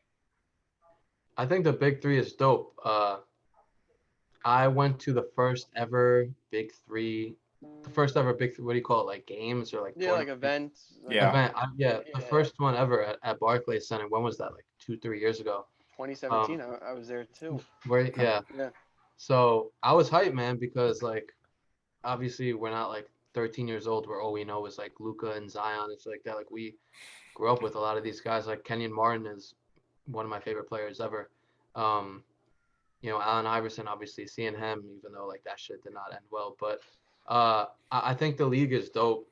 Speaker 3: I think the Big 3 is dope. I went to the first ever Big 3, what do you call it, like games or like
Speaker 2: like events.
Speaker 1: Yeah.
Speaker 3: Event. The first one ever at Barclays Center. When was that? Like 2-3 years ago.
Speaker 2: 2017. I was there too.
Speaker 3: Right. Yeah.
Speaker 2: Yeah.
Speaker 3: So I was hyped, man, because like obviously we're not like 13 years old where all we know is like Luka and Zion. It's like that. Like we grew up with a lot of these guys. Like Kenyon Martin is one of my favorite players ever. You know, Allen Iverson, obviously seeing him, even though like that shit did not end well. But I think the league is dope.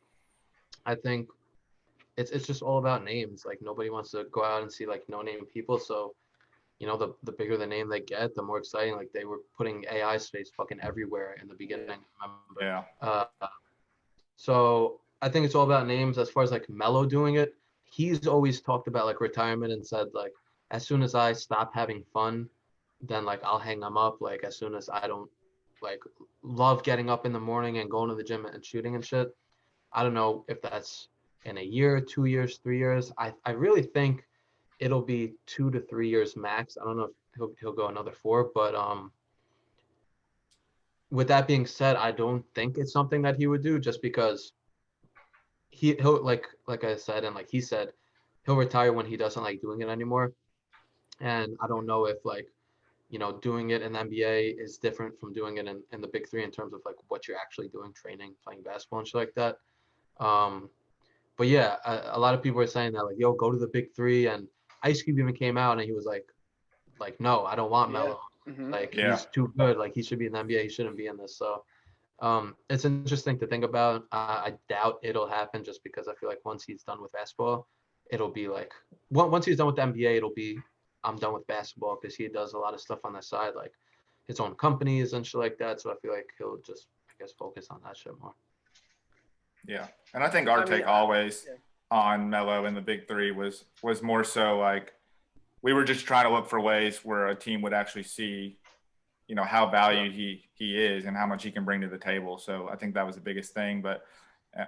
Speaker 3: I think it's just all about names. Like nobody wants to go out and see like no name people. So, you know, the bigger the name they get, the more exciting. Like they were putting AI space fucking everywhere in the beginning. Remember?
Speaker 1: Yeah.
Speaker 3: So I think it's all about names. As far as like Melo doing it, he's always talked about like retirement and said like as soon as I stop having fun, then like I'll hang them up. Like as soon as I don't like love getting up in the morning and going to the gym and shooting and shit. I don't know if that's in a year, 2 years, 3 years. I really think it'll be 2 to 3 years max. I don't know if he'll go another 4, but with that being said, I don't think it's something that he would do just because he'll like I said and like he said, he'll retire when he doesn't like doing it anymore. And I don't know if like, you know, doing it in the NBA is different from doing it in the Big 3 in terms of like what you're actually doing, training, playing basketball and shit like that. But yeah, a lot of people are saying that like, yo, go to the Big 3, and Ice Cube even came out and he was like, no, I don't want Melo.
Speaker 2: Mm-hmm.
Speaker 3: Like
Speaker 1: Yeah.
Speaker 3: he's too good. Like he should be in the NBA. He shouldn't be in this. So it's interesting to think about. I doubt it'll happen just because I feel like once he's done with basketball, it'll be like once he's done with the NBA, it'll be I'm done with basketball, because he does a lot of stuff on the side, like his own companies and shit like that. So I feel like he'll just, I guess, focus on that shit more.
Speaker 1: Yeah. And I think our take always on Melo in the Big 3 was more so like we were just trying to look for ways where a team would actually see, you know, how valued he is and how much he can bring to the table. So I think that was the biggest thing. But,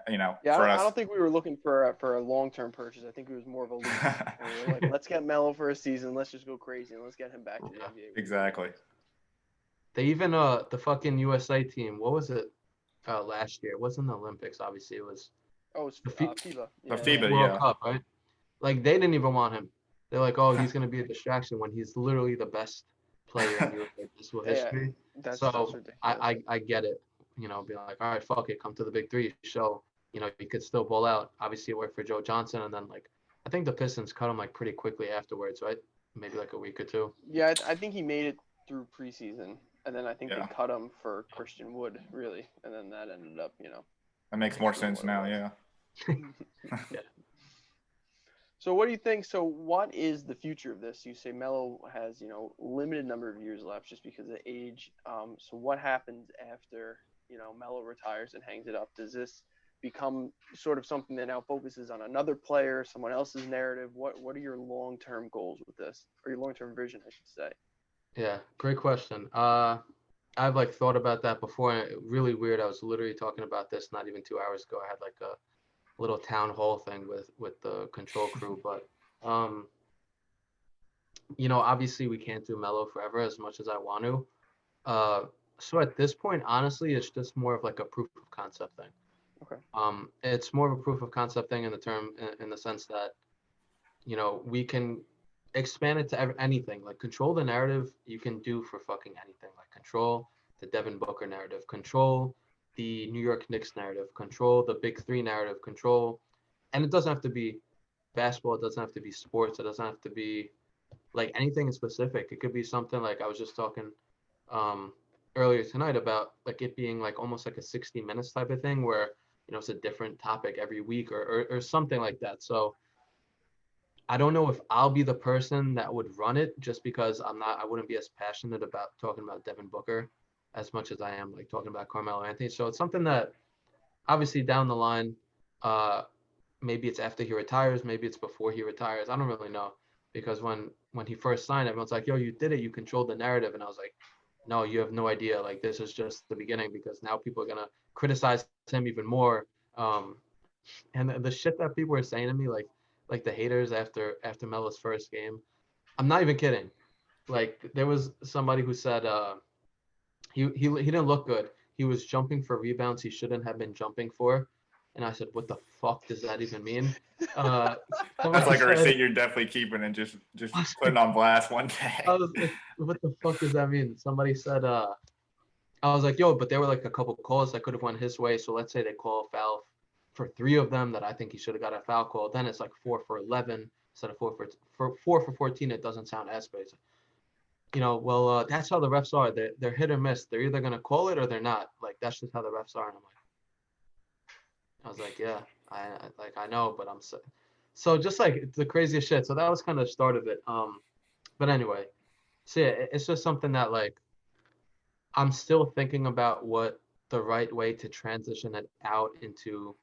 Speaker 1: you know, for us,
Speaker 2: I don't think we were looking for a long-term purchase. I think it was more of a lease. We were like, let's get Melo for a season. Let's just go crazy and let's get him back to the NBA.
Speaker 1: Exactly.
Speaker 3: They even the fucking USA team, what was it last year? It wasn't the Olympics, obviously. It was
Speaker 2: Oh, it's
Speaker 3: The
Speaker 2: FIBA.
Speaker 1: The
Speaker 2: Yeah.
Speaker 1: FIBA,
Speaker 3: World
Speaker 1: yeah.
Speaker 3: Cup, right? Like they didn't even want him. They're like, oh, he's gonna be a distraction when he's literally the best player in USL
Speaker 2: Yeah,
Speaker 3: history.
Speaker 2: that's
Speaker 3: So
Speaker 2: ridiculous.
Speaker 3: I get it. You know, being like, all right, fuck it, come to the Big Three, show, you know, you could still ball out. Obviously, it worked for Joe Johnson, and then like I think the Pistons cut him like pretty quickly afterwards, right? Maybe like a week or two.
Speaker 2: Yeah, I think he made it through preseason, and then I think they
Speaker 1: Yeah.
Speaker 2: cut him for Christian Wood, really, and then that ended up, you know.
Speaker 1: That makes more
Speaker 2: Screw
Speaker 1: sense
Speaker 2: what it
Speaker 1: now,
Speaker 2: was.
Speaker 1: yeah.
Speaker 2: So what do you think? So what is the future of this? You say Melo has, you know, limited number of years left just because of age. So what happens after, you know, Melo retires and hangs it up? Does this become sort of something that now focuses on another player, someone else's narrative? What are your long-term goals with this, or your long-term vision, I should say?
Speaker 3: Yeah, great question. I've like thought about that before. And really weird. I was literally talking about this not even 2 hours ago. I had like a little town hall thing with the control crew, but you know, obviously we can't do Melo forever as much as I want to. So at this point, honestly, it's just more of like a proof of concept thing.
Speaker 2: Okay.
Speaker 3: It's more of a proof of concept thing in the sense that, you know, we can expand it to anything. Like control the narrative, you can do for fucking anything. Like control the Devin Booker narrative, control the New York Knicks narrative, control the Big 3 narrative, control, and it doesn't have to be basketball, it doesn't have to be sports, it doesn't have to be like anything in specific. It could be something like I was just talking earlier tonight about like it being like almost like a 60 minutes type of thing where, you know, it's a different topic every week or something like that. So I don't know if I'll be the person that would run it just because I wouldn't be as passionate about talking about Devin Booker as much as I am like talking about Carmelo Anthony. So it's something that obviously down the line, maybe it's after he retires, maybe it's before he retires. I don't really know, because when he first signed, everyone's like, yo, you did it, you controlled the narrative, and I was like, no, you have no idea. Like this is just the beginning, because now people are gonna criticize him even more. And the shit that people were saying to me, like the haters after Melo's first game, I'm not even kidding. Like there was somebody who said he didn't look good. He was jumping for rebounds he shouldn't have been jumping for. And I said, what the fuck does that even mean?
Speaker 1: That's like a receipt you're definitely keeping and just putting on blast one day.
Speaker 3: I was like, what the fuck does that mean? Somebody said, I was like, yo, but there were like a couple calls that could have went his way. So let's say they call a foul for 3 of them that I think he should have got a foul call. Then it's like 4 for 11 instead of 4 for 14. It doesn't sound as basic. You know, well, that's how the refs are. They're hit or miss. They're either gonna call it or they're not. Like that's just how the refs are. And I was like, yeah, I know, but I'm so just like the craziest shit. So that was kind of the start of it. But anyway, so yeah, it's just something that like I'm still thinking about what the right way to transition it out into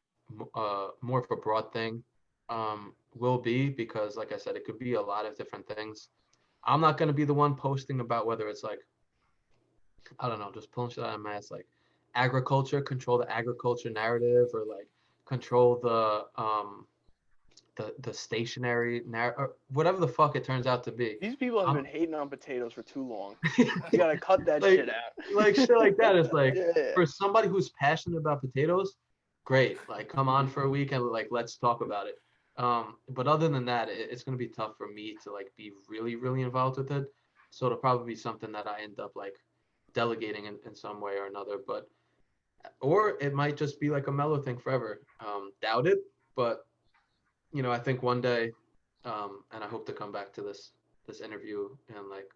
Speaker 3: more of a broad thing will be, because like I said, it could be a lot of different things. I'm not going to be the one posting about whether it's like, I don't know, just pulling shit out of my ass, like agriculture, control the agriculture narrative, or like control the stationary narrative, or whatever the fuck it turns out to be.
Speaker 2: These people have been hating on potatoes for too long. You gotta cut that
Speaker 3: like,
Speaker 2: shit out.
Speaker 3: Like shit like that is like,
Speaker 2: yeah.
Speaker 3: for somebody who's passionate about potatoes, great. Like come on for a week and like let's talk about it. But other than that, it's gonna be tough for me to like be really, really involved with it. So it'll probably be something that I end up like delegating in some way or another. But or it might just be like a Melo thing forever. Doubt it, but you know, I think one day, and I hope to come back to this interview in like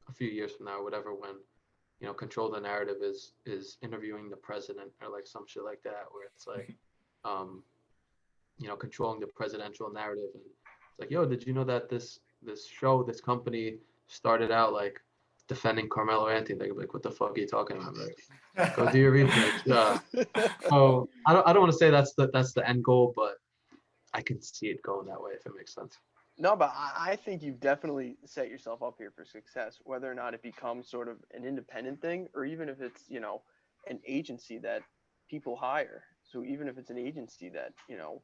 Speaker 3: a few years from now or whatever, when, you know, control the narrative is interviewing the president or like some shit like that, where it's like, you know, controlling the presidential narrative, and it's like, yo, did you know that this company started out like defending Carmelo Anthony? They're like, what the fuck are you talking about? Like, go do your research. So I don't want to say that's the end goal, but I can see it going that way, if it makes sense.
Speaker 2: No, but I think you've definitely set yourself up here for success, whether or not it becomes sort of an independent thing, or even if it's, you know, an agency that people hire. So even if it's an agency that, you know,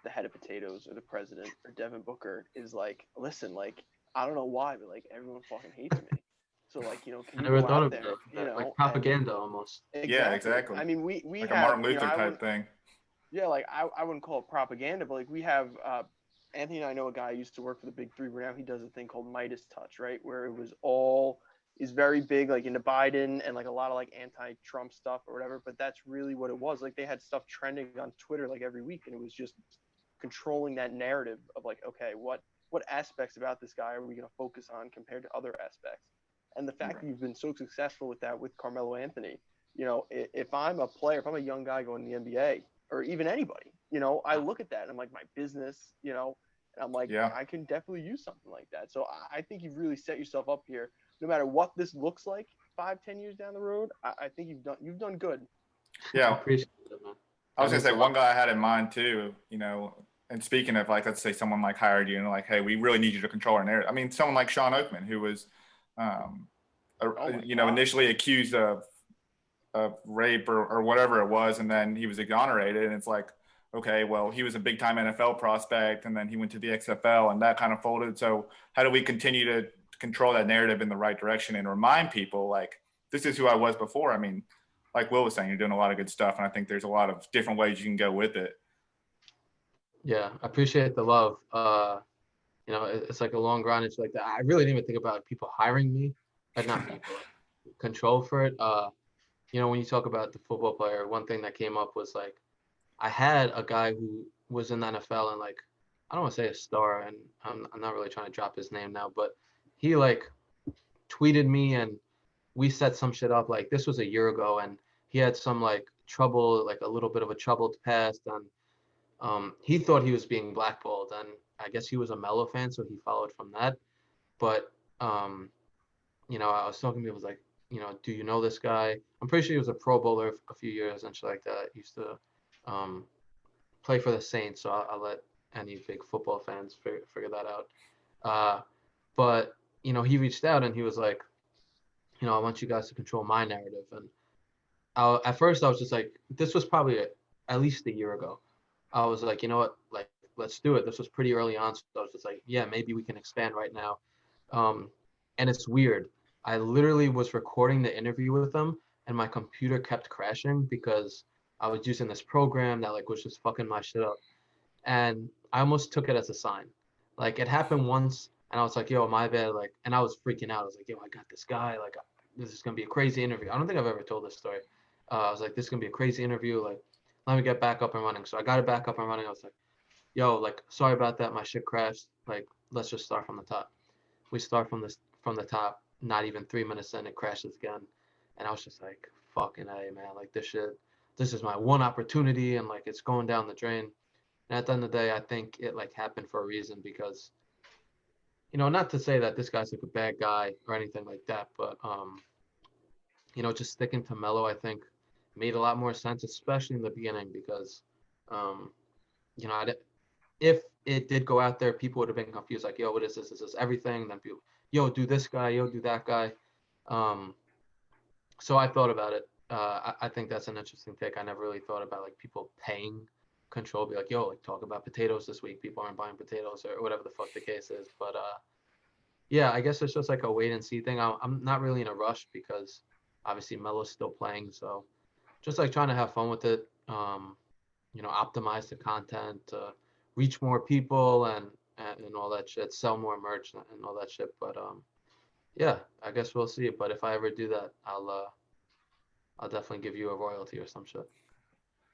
Speaker 2: the head of potatoes or the president or Devin Booker is like, listen, like, I don't know why, but like everyone fucking hates me. So like, you know, can you go out there, you know,
Speaker 3: like propaganda almost.
Speaker 2: Exactly.
Speaker 1: Yeah, exactly.
Speaker 2: I mean, we
Speaker 1: like
Speaker 2: have,
Speaker 1: a Martin
Speaker 2: you know,
Speaker 1: Luther type thing.
Speaker 2: Yeah, like I wouldn't call it propaganda, but like we have Anthony and I know a guy who used to work for the Big 3, where now he does a thing called Midas Touch, right? Where it was all is very big, like into Biden and like a lot of like anti-Trump stuff or whatever. But that's really what it was. Like they had stuff trending on Twitter like every week, and it was just controlling that narrative of like, okay, what aspects about this guy are we going to focus on compared to other aspects? And the fact that you've been so successful with that with Carmelo Anthony, if I'm a player, if I'm a young guy going to the NBA, or even anybody, I look at that and I'm like, my business, and I'm like,
Speaker 1: Yeah.
Speaker 2: I can definitely use something like that. So I think you've really set yourself up here. No matter what this looks like 5-10 years down the road, I think you've done good.
Speaker 3: I
Speaker 1: Yeah.
Speaker 3: appreciate it, man.
Speaker 1: I was
Speaker 3: That
Speaker 1: gonna say
Speaker 3: means a
Speaker 1: one
Speaker 3: lot.
Speaker 1: guy I had in mind too, and speaking of like, let's say someone like hired you and like, hey, we really need you to control our narrative. I mean, someone like Sean Oakman, who was,
Speaker 2: Oh my God.
Speaker 1: initially accused of rape or whatever it was, and then he was exonerated. And it's like, okay, well, he was a big time NFL prospect, and then he went to the XFL, and that kind of folded. So how do we continue to control that narrative in the right direction and remind people like this is who I was before? I mean, like Will was saying, you're doing a lot of good stuff, and I think there's a lot of different ways you can go with it.
Speaker 3: Yeah, I appreciate the love. It's like a long grind. It's like that. I really didn't even think about people hiring me, and not me, but like control for it. When you talk about the football player, one thing that came up was like I had a guy who was in the NFL and like I don't want to say a star, and I'm not really trying to drop his name now, but he like tweeted me and we set some shit up. Like this was a year ago, and he had some like trouble, like a little bit of a troubled past, and he thought he was being blackballed, and I guess he was a Melo fan, so he followed from that. But I was talking to him, was like, do you know this guy? I'm pretty sure he was a Pro Bowler a few years and shit like that. He used to play for the Saints, so I'll let any big football fans figure that out. But he reached out and he was like, I want you guys to control my narrative. And at first I was just like, this was probably at least a year ago. I was like, you know what, like, let's do it. This was pretty early on, so I was just like, yeah, maybe we can expand right now. And it's weird. I literally was recording the interview with them, and my computer kept crashing because I was using this program that like was just fucking my shit up. And I almost took it as a sign. Like it happened once, and I was like, yo, my bad. Like, and I was freaking out. I was like, yo, I got this guy. Like, this is gonna be a crazy interview. I don't think I've ever told this story. I was like, this is gonna be a crazy interview. Like, let me get back up and running. So I got it back up and running. I was like, yo, like, sorry about that. My shit crashed. Like, let's just start from the top. We start from the top. Not even 3 minutes in, it crashes again. And I was just like, fucking A, man. Like, this is my one opportunity, and like, it's going down the drain. And at the end of the day, I think it like happened for a reason because, not to say that this guy's like a bad guy or anything like that, but just sticking to Melo, I think made a lot more sense, especially in the beginning because, you know, if it did go out there, people would have been confused, like, yo, what is this? Is this everything? Then people, yo, do this guy, yo, do that guy. So I thought about it. I think that's an interesting take. I never really thought about like people paying control, be like, yo, like talk about potatoes this week. People aren't buying potatoes or whatever the fuck the case is. But yeah, I guess it's just like a wait and see thing. I'm not really in a rush because obviously Melo's still playing. So just like trying to have fun with it, optimize the content, reach more people and all that shit, sell more merch and all that shit. But yeah, I guess we'll see. But if I ever do that, I'll definitely give you a royalty or some shit.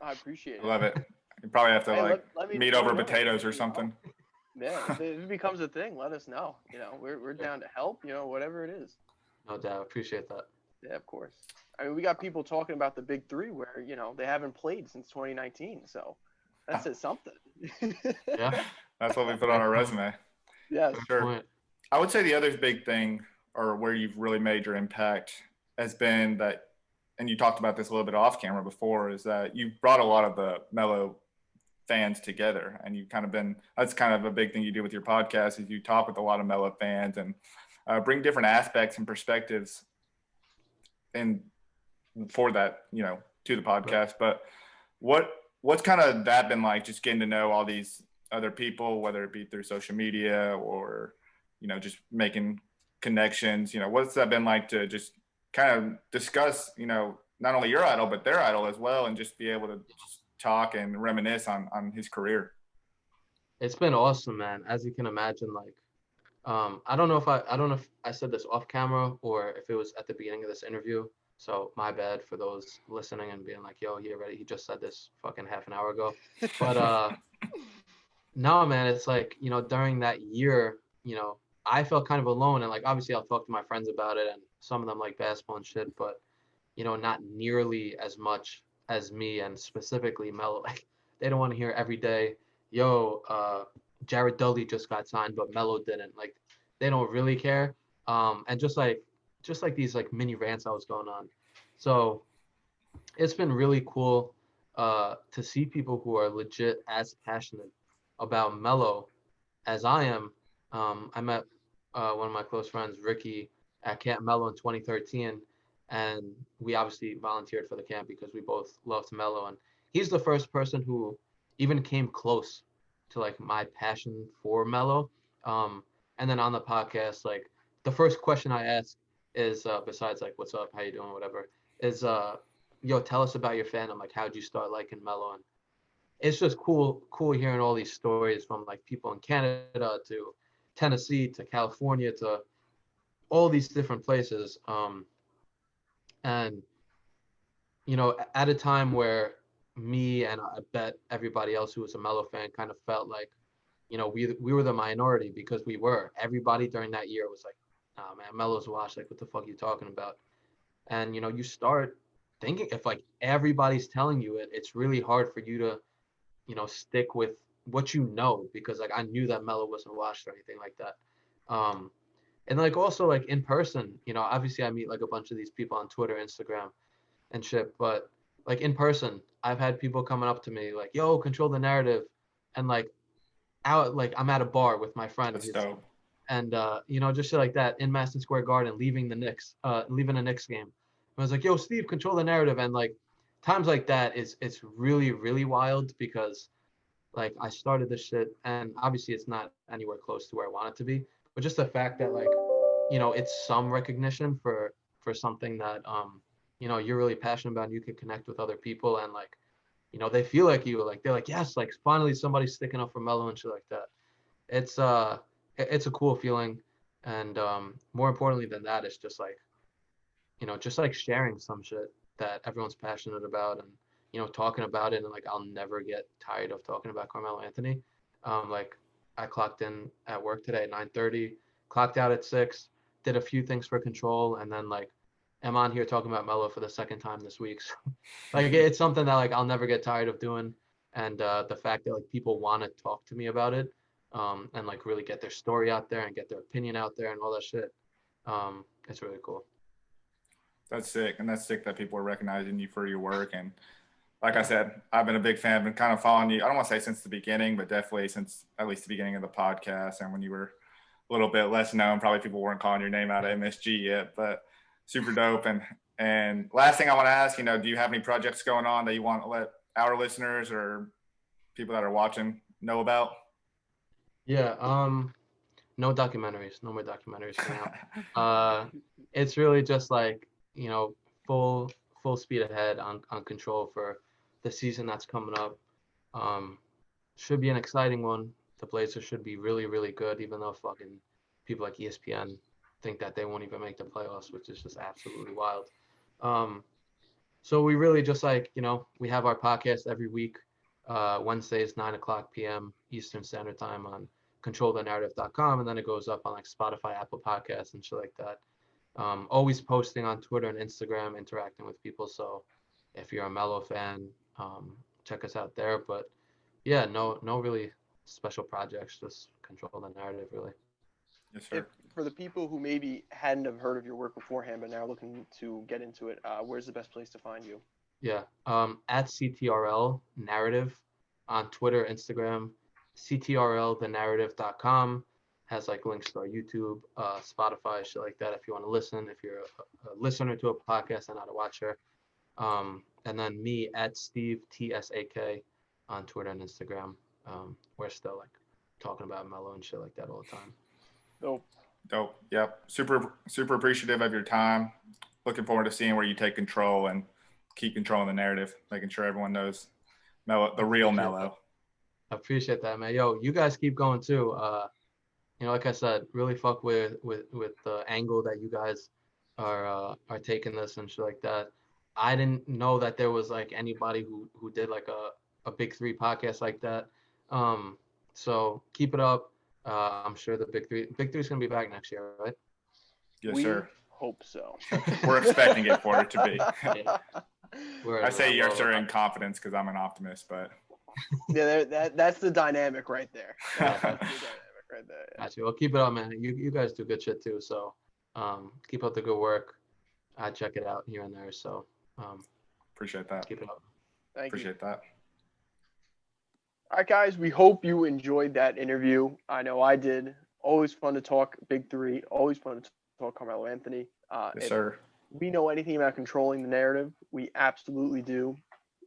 Speaker 2: I appreciate
Speaker 1: I
Speaker 2: it.
Speaker 1: love it. You probably have to
Speaker 2: Hey,
Speaker 1: like
Speaker 2: let me
Speaker 1: meet
Speaker 2: know,
Speaker 1: over potatoes or
Speaker 2: you know.
Speaker 1: something.
Speaker 2: Yeah, if it becomes a thing, let us know. We're down to help. Whatever it is.
Speaker 3: No doubt. Appreciate that.
Speaker 2: Yeah, of course. I mean, we got people talking about the Big 3 where they haven't played since 2019, so that says something.
Speaker 3: Yeah,
Speaker 1: That's what we put on our resume.
Speaker 2: Yes.
Speaker 3: fair
Speaker 1: Sure.
Speaker 3: point.
Speaker 1: I would say the other big thing, or where you've really made your impact, has been that, and you talked about this a little bit off camera before, is that you've brought a lot of the Melo fans together, and you've kind of been, that's kind of a big thing you do with your podcast, is you talk with a lot of Melo fans and bring different aspects and perspectives and for that, to the podcast. Right. But what's kind of that been like, just getting to know all these other people, whether it be through social media or, just making connections, what's that been like to just kind of discuss, not only your idol, but their idol as well, and just be able to just talk and reminisce on his career.
Speaker 3: It's been awesome, man. As you can imagine, like, I don't know if I said this off camera or if it was at the beginning of this interview. So my bad for those listening and being like, yo, he already, he just said this fucking half an hour ago. But no, man, it's like, you know, during that year, you know, I felt kind of alone. And like, obviously I'll talk to my friends about it and some of them like basketball and shit, but, you know, not nearly as much as me and specifically Melo. Like, they don't want to hear every day, yo, Jared Dudley just got signed, but Melo didn't. Like, they don't really care. And just like these like mini rants I was going on. So it's been really cool to see people who are legit as passionate about Melo as I am. I met one of my close friends, Ricky, at Camp Melo in 2013, and we obviously volunteered for the camp because we both loved Melo, and he's the first person who even came close to like my passion for Melo. And then on the podcast, like the first question I ask is besides like what's up, how you doing, whatever, is yo, tell us about your fandom. Like, how'd you start liking Melo? And it's just cool hearing all these stories from like people in Canada to Tennessee to California to all these different places. And you know, at a time where me and I bet everybody else who was a Melo fan kind of felt like, you know, we were the minority because we were. Everybody during that year was like, nah, man, Melo's washed. Like, what the fuck are you talking about? And you know, you start thinking if like everybody's telling you it, it's really hard for you to, you know, stick with what you know, because like I knew that Melo wasn't washed or anything like that. And like also like in person, you know, obviously I meet like a bunch of these people on Twitter, Instagram and shit, but like in person, I've had people coming up to me like, yo, control the narrative. And like out, like I'm at a bar with my friend.
Speaker 1: That's dope.
Speaker 3: And you know, just shit like that in Madison Square Garden, leaving a Knicks game. I was like, yo, Steve, control the narrative. And like times like that it's really, really wild because like I started this shit and obviously it's not anywhere close to where I want it to be. But just the fact that like, you know, it's some recognition for something that you know, you're really passionate about and you can connect with other people and like, you know, they feel like you, like they're like, yes, like finally somebody's sticking up for Melo and shit like that. It's a cool feeling. And more importantly than that, it's just like, you know, just like sharing some shit that everyone's passionate about and, you know, talking about it. And like, I'll never get tired of talking about Carmelo Anthony. Like I clocked in at work today at 9:30, clocked out at 6, did a few things for control. And then like, I'm on here talking about Melo for the second time this week. So, like, it's something that like, I'll never get tired of doing. And the fact that like people want to talk to me about it and like really get their story out there and get their opinion out there and all that shit. It's really cool.
Speaker 1: That's sick. And that's sick that people are recognizing you for your work. And like I said, I've been a big fan, been kind of following you. I don't want to say since the beginning, but definitely since at least the beginning of the podcast. And when you were a little bit less known, probably people weren't calling your name out of MSG yet, but super dope. And last thing I want to ask, you know, do you have any projects going on that you want to let our listeners or people that are watching know about?
Speaker 3: Yeah. No documentaries, no more documentaries coming out. It's really just like, you know, full speed ahead on control for the season that's coming up. Should be an exciting one. The Blazers should be really, really good, even though fucking people like ESPN think that they won't even make the playoffs, which is just absolutely wild. So we really just like, you know, we have our podcast every week, Wednesdays, 9:00 p.m. Eastern Standard Time on CTRLthenarrative.com, and then it goes up on like Spotify, Apple Podcasts, and shit like that. Always posting on Twitter and Instagram, interacting with people. So if you're a Melo fan, check us out there. But yeah, no really special projects, just control the narrative, really.
Speaker 1: Yes, sir.
Speaker 2: For the people who maybe hadn't have heard of your work beforehand, but now looking to get into it, where's the best place to find you?
Speaker 3: Yeah, at CTRL Narrative on Twitter, Instagram, CTRLthenarrative.com has like links to our YouTube, Spotify, shit like that. If you want to listen, if you're a listener to a podcast and not a watcher, and then me at Steve TSAK on Twitter and Instagram. We're still like talking about Melo and shit like that all the time.
Speaker 1: Dope. Yep. Super appreciative of your time. Looking forward to seeing where you take control and keep controlling the narrative, making sure everyone knows Melo, the real
Speaker 3: Appreciate
Speaker 1: Melo.
Speaker 3: I appreciate that, man. Yo, you guys keep going too. Like I said, really fuck with the angle that you guys are taking this and shit like that. I didn't know that there was like anybody who did like a Big3 podcast like that. So keep it up. I'm sure the Big3 is gonna be back next year, right?
Speaker 1: Yes,
Speaker 2: we
Speaker 1: sir.
Speaker 2: hope so.
Speaker 1: We're expecting it for it to be.
Speaker 3: Yeah.
Speaker 1: I say yes, sir, in confidence because I'm an optimist, but
Speaker 2: Yeah, that's the dynamic right there. That's the dynamic right there. Yeah.
Speaker 3: Gotcha. Well, keep it up, man. You guys do good shit too. So, keep up the good work. I check it out here and there. So,
Speaker 1: appreciate that.
Speaker 3: keep it up.
Speaker 2: Thank you.
Speaker 1: Appreciate that.
Speaker 2: All right, guys, we hope you enjoyed that interview. I know I did. Always fun to talk Big3. Always fun to talk Carmelo Anthony.
Speaker 1: Yes,
Speaker 2: If
Speaker 1: sir.
Speaker 2: we know anything about controlling the narrative, we absolutely do.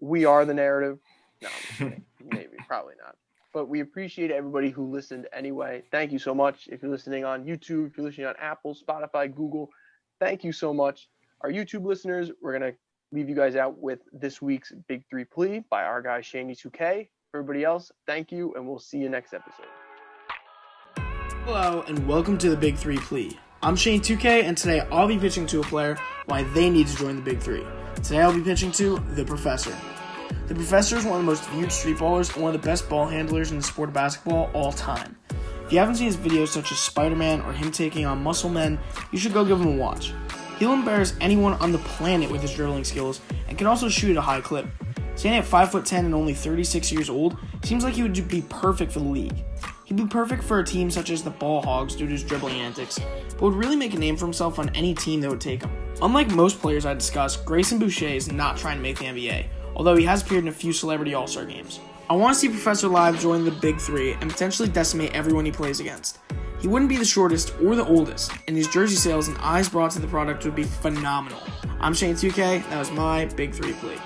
Speaker 2: We are the narrative. No, I'm just kidding. Maybe, probably not. But we appreciate everybody who listened anyway. Thank you so much. If you're listening on YouTube, if you're listening on Apple, Spotify, Google, thank you so much. Our YouTube listeners, we're going to leave you guys out with this week's Big3 Plea by our guy Shaney 2K. Everybody else, thank you, and we'll see you next episode.
Speaker 4: Hello, and welcome to the Big3 Plea. I'm Shane 2K, and today I'll be pitching to a player why they need to join the Big 3. Today I'll be pitching to the Professor. The Professor is one of the most viewed street ballers and one of the best ball handlers in the sport of basketball all time. If you haven't seen his videos such as Spider-Man or him taking on muscle men, you should go give him a watch. He'll embarrass anyone on the planet with his dribbling skills and can also shoot at a high clip. Standing at 5'10" and only 36 years old, seems like he would be perfect for the league. He'd be perfect for a team such as the Ball Hogs due to his dribbling antics, but would really make a name for himself on any team that would take him. Unlike most players I discussed, Grayson Boucher is not trying to make the NBA, although he has appeared in a few celebrity all-star games. I want to see Professor Live join the Big 3 and potentially decimate everyone he plays against. He wouldn't be the shortest or the oldest, and his jersey sales and eyes brought to the product would be phenomenal. I'm Shane 2K, that was my Big 3 Plea.